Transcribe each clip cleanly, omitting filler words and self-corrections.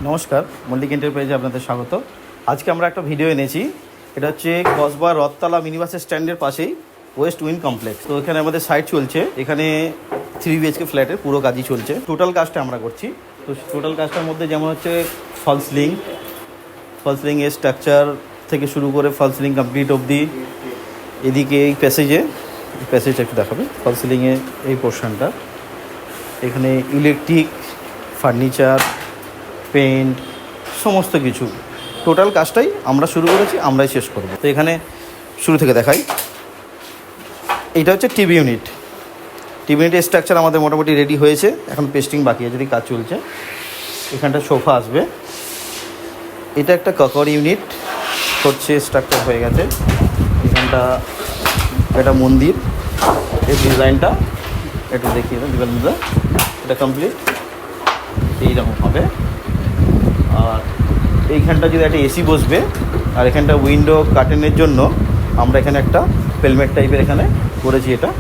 নমস্কার, মল্লিক এন্টারপ্রাইজে আপনাদের স্বাগত। আজকে আমরা একটা ভিডিও এনেছি। এটা হচ্ছে কসবা রথতলা মিনিবাস স্ট্যান্ডের পাশেই ওয়েস্ট উইন কমপ্লেক্স। তো এখানে আমাদের সাইট চলছে, এখানে 3 BHK ফ্ল্যাটের পুরো কাজই চলছে। টোটাল কাজটা আমরা করছি। তো টোটাল কাজটার মধ্যে যেমন হচ্ছে ফল সিলিংয়ের স্ট্রাকচার থেকে শুরু করে ফল সিলিং কমপ্লিট অবধি। এদিকে এই প্যাসেজটা একটু দেখাবে। ফল সিলিংয়ে এই পোর্শনটা, এখানে ইলেকট্রিক, ফার্নিচার, পেন্ট, সমস্ত কিছু টোটাল কাজটাই আমরা শুরু করেছি, আমরাই শেষ করব। তো এখানে শুরু থেকে দেখাই। এইটা হচ্ছে টিভি ইউনিটের স্ট্রাকচার আমাদের মোটামুটি রেডি হয়েছে, এখন পেস্টিং বাকি আছে, যদি কাজ চলছে। এখানটা সোফা আসবে। এটা একটা ককর ইউনিট হচ্ছে, স্ট্রাকচার হয়ে গেছে। এখানটা একটা মন্দির, এই ডিজাইনটা একটু দেখিয়ে দেন দিবালুদা। এটা কমপ্লিট এইরকম হবে। আর এইখানটা যদি একটা এসি বসবে, আর এখানটা উইন্ডো কার্টেনের জন্য আমরা এখানে একটা পেলমেট টাইপের এখানে করেছি এটা।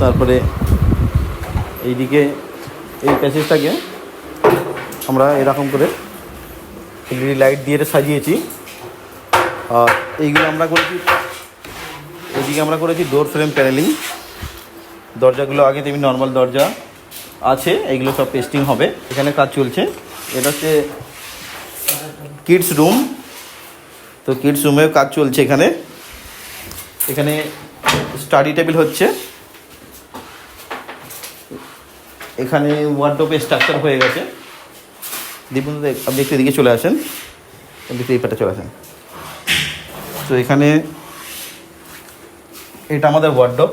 তারপরে এইদিকে এই প্যাসেজটাকে আমরা এরকম করে এলইডি লাইট দিয়ে সাজিয়েছি। আর এইগুলো আমরা করেছি, এইদিকে আমরা করেছি ডোর ফ্রেম প্যানেলিং। দরজাগুলো আগে তেমনি নর্মাল দরজা আছে, এইগুলো সব পেস্টিং হবে, এখানে কাজ চলছে। এটা হচ্ছে কিডস রুম। তো কিডস রুমেও কাজ চলছে। এখানে স্টাডি টেবিল হচ্ছে, এখানে ওয়ার্ডরোবের স্ট্রাকচার হয়ে গেছে। দেখুন, আপনি একটু এদিকে চলে আসেন, এদিকে এই পাটা চলে আসেন। তো এখানে এটা আমাদের ওয়ার্ডরোব।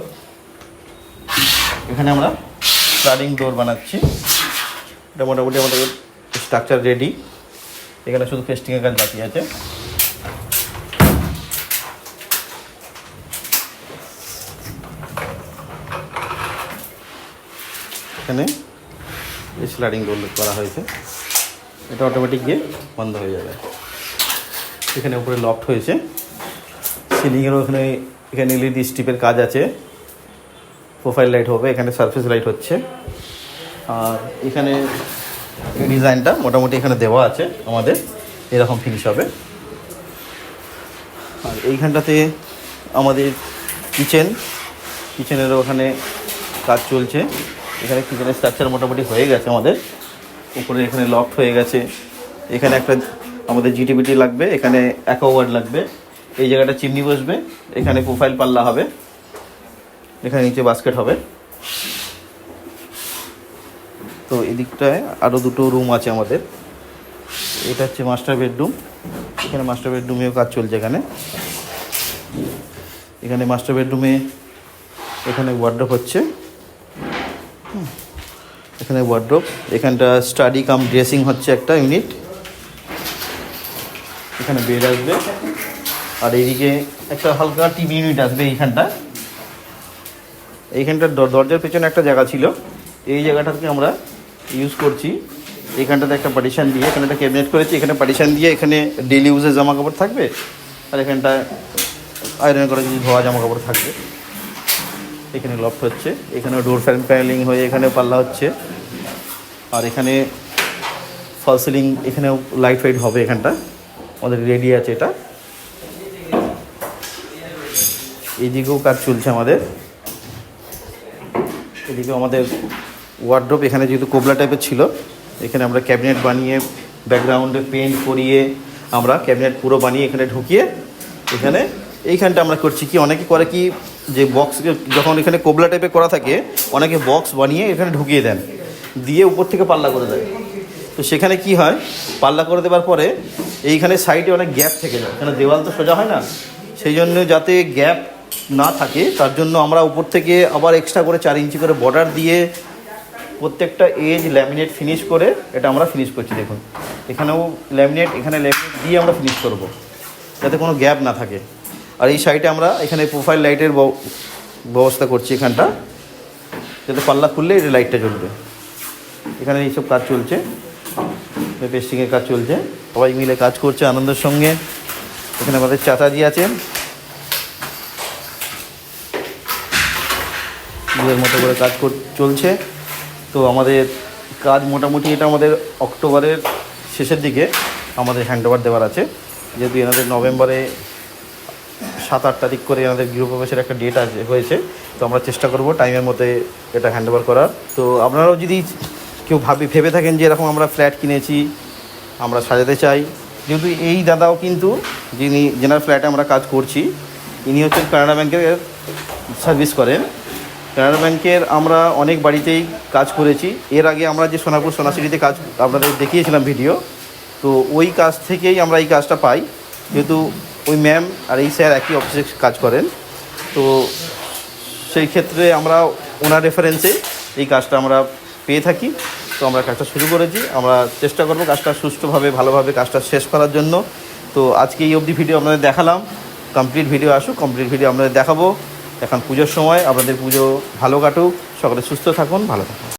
এখানে আমরা স্লাইডিং ডোর বানাচ্ছি। এটা মোটামুটি আমাদের স্ট্রাকচার রেডি, এখানে শুধু পেস্টিংয়ের কাজ বাকি আছে। এখানে স্লাইডিং ডোর করা হয়েছে, এটা অটোমেটিক গিয়ে বন্ধ হয়ে যাবে। এখানে উপরে লফট হয়েছে, সিলিংয়েরও এখানে এলইডি স্ট্রিপের কাজ আছে, প্রোফাইল লাইট হবে, এখানে সারফেস লাইট হচ্ছে। আর এখানে ডিজাইনটা মোটামুটি এখানে দেওয়া আছে আমাদের, এরকম ফিনিশ হবে। আর এইখানটাতে আমাদের কিচেনেরও ওখানে কাজ চলছে। এখানে কিচেনের স্ট্রাকচার মোটামুটি হয়ে গেছে আমাদের। উপরে এখানে লফট হয়ে গেছে, এখানে একটা আমাদের জিটিবিটি লাগবে, এখানে অ্যাকোয়াগার্ড লাগবে, এই জায়গাটা চিমনি বসবে, এখানে প্রোফাইল পাল্লা হবে, এখানে নিচে বাস্কেট হবে। তো এদিকটায় আরও দুটো রুম আছে আমাদের। এটা হচ্ছে মাস্টার বেডরুম, এখানে মাস্টার বেডরুমেও কাজ চলছে। এখানে মাস্টার বেডরুমে এখানে ওয়ার্ডরোব হচ্ছে, এখানে ওয়ার্ডরোব, এখানটা স্টাডি কাম ড্রেসিং হচ্ছে একটা ইউনিট, এখানে বেড আসবে। আর এইদিকে একটা হালকা টিভি ইউনিট আসবে। এইখানটার দরজার পেছনে একটা জায়গা ছিল, এই জায়গাটাকে আমরা ইউজ করছি। এইখানটাতে একটা পার্টিশান দিয়ে এখানে একটা ক্যাবিনেট করেছি, এখানে পার্টিশান দিয়ে এখানে ডেলি ইউজের জামা কাপড় থাকবে, আর এখানটা আয়রন করে যদি ধোয়া জামা কাপড় থাকবে। এখানে লফট হচ্ছে, এখানে ডোর ফ্রেম প্যানেলিং হয়ে এখানে পাল্লা হচ্ছে। আর এখানে ফল সিলিং, এখানেও লাইট ফাইট হবে, এখানটা আমাদের রেডি আছে এটা। এইদিকেও কাজ চলছে আমাদের। এদিকেও আমাদের ওয়ার্ডরোব, এখানে যেহেতু কোবলা টাইপের ছিল, এখানে আমরা ক্যাবিনেট বানিয়ে ব্যাকগ্রাউন্ডে পেন্ট করিয়ে আমরা ক্যাবিনেট পুরো বানিয়ে এখানে ঢুকিয়ে এইখানটা আমরা করছি। কি অনেকে করে কি, যে বক্স যখন এখানে কোবলা টাইপের করা থাকে, অনেকে বক্স বানিয়ে এখানে ঢুকিয়ে দেন, দিয়ে উপর থেকে পাল্লা করে দেয়। তো সেখানে কি হয়, পাল্লা করে দেওয়ার পরে এইখানে সাইডে অনেক গ্যাপ থেকে যায়, কেন দেওয়াল তো সোজা হয় না। সেই জন্য যাতে গ্যাপ না থাকে, তার জন্য আমরা উপর থেকে আবার এক্সট্রা করে 4 ইঞ্চি করে বর্ডার দিয়ে প্রত্যেকটা এজ ল্যামিনেট ফিনিশ করে এটা আমরা ফিনিশ করছি। দেখুন, এখানে ল্যামিনেট দিয়ে আমরা ফিনিশ করব, যাতে কোনো গ্যাপ না থাকে। আর এই সাইডে আমরা এখানে প্রোফাইল লাইটের ব্যবস্থা করছি, এখানটা যাতে পাল্লা খুললে এই লাইটটা জ্বলবে। এখানে এইসব কাজ চলছে, পেস্টিংয়ের কাজ চলছে, সবাই মিলে কাজ করছে আনন্দের সঙ্গে। এখানে আমাদের চাচাজি আছেন, নিজের মতো করে কাজ চলছে। তো আমাদের কাজ মোটামুটি এটা আমাদের অক্টোবরের শেষের দিকে আমাদের হ্যান্ডওভার দেওয়ার আছে, যেহেতু এনাদের নভেম্বরে 7-8 তারিখ করে এনাদের গৃহপ্রবেশের একটা ডেট আছে হয়েছে। তো আমরা চেষ্টা করব টাইমের মধ্যে এটা হ্যান্ডওভার করার। তো আপনারাও যদি কেউ ভেবে থাকেন যে এরকম আমরা ফ্ল্যাট কিনেছি, আমরা সাজাতে চাই, যেহেতু এই দাদাও কিন্তু যেনার ফ্ল্যাটে আমরা কাজ করছি, ইনি হচ্ছেন কানাড়া ব্যাংকের সার্ভিস করেন। কানাড়া ব্যাংকের আমরা অনেক বাড়িতেই কাজ করেছি। এর আগে আমরা যে সোনাপুর সোনাসিটিতে কাজ আপনাদের দেখিয়েছিলাম ভিডিও, তো ওই কাজ থেকেই আমরা এই কাজটা পাই, যেহেতু ওই ম্যাম আর এই স্যার একই অফিসে কাজ করেন। তো সেই ক্ষেত্রে আমরা ওনার রেফারেন্সে এই কাজটা আমরা পেয়ে থাকি। তো আমরা কাজটা শুরু করেছি, আমরা চেষ্টা করব কাজটা সুষ্ঠুভাবে ভালোভাবে কাজটা শেষ করার জন্য। তো আজকে এই অবধি ভিডিও আপনাদের দেখালাম, কমপ্লিট ভিডিও আসুক, কমপ্লিট ভিডিও আপনাদের দেখাবো। এখন পুজোর সময়, আপনাদের পুজো ভালো কাটুক, সকলে সুস্থ থাকুন, ভালো থাকুন।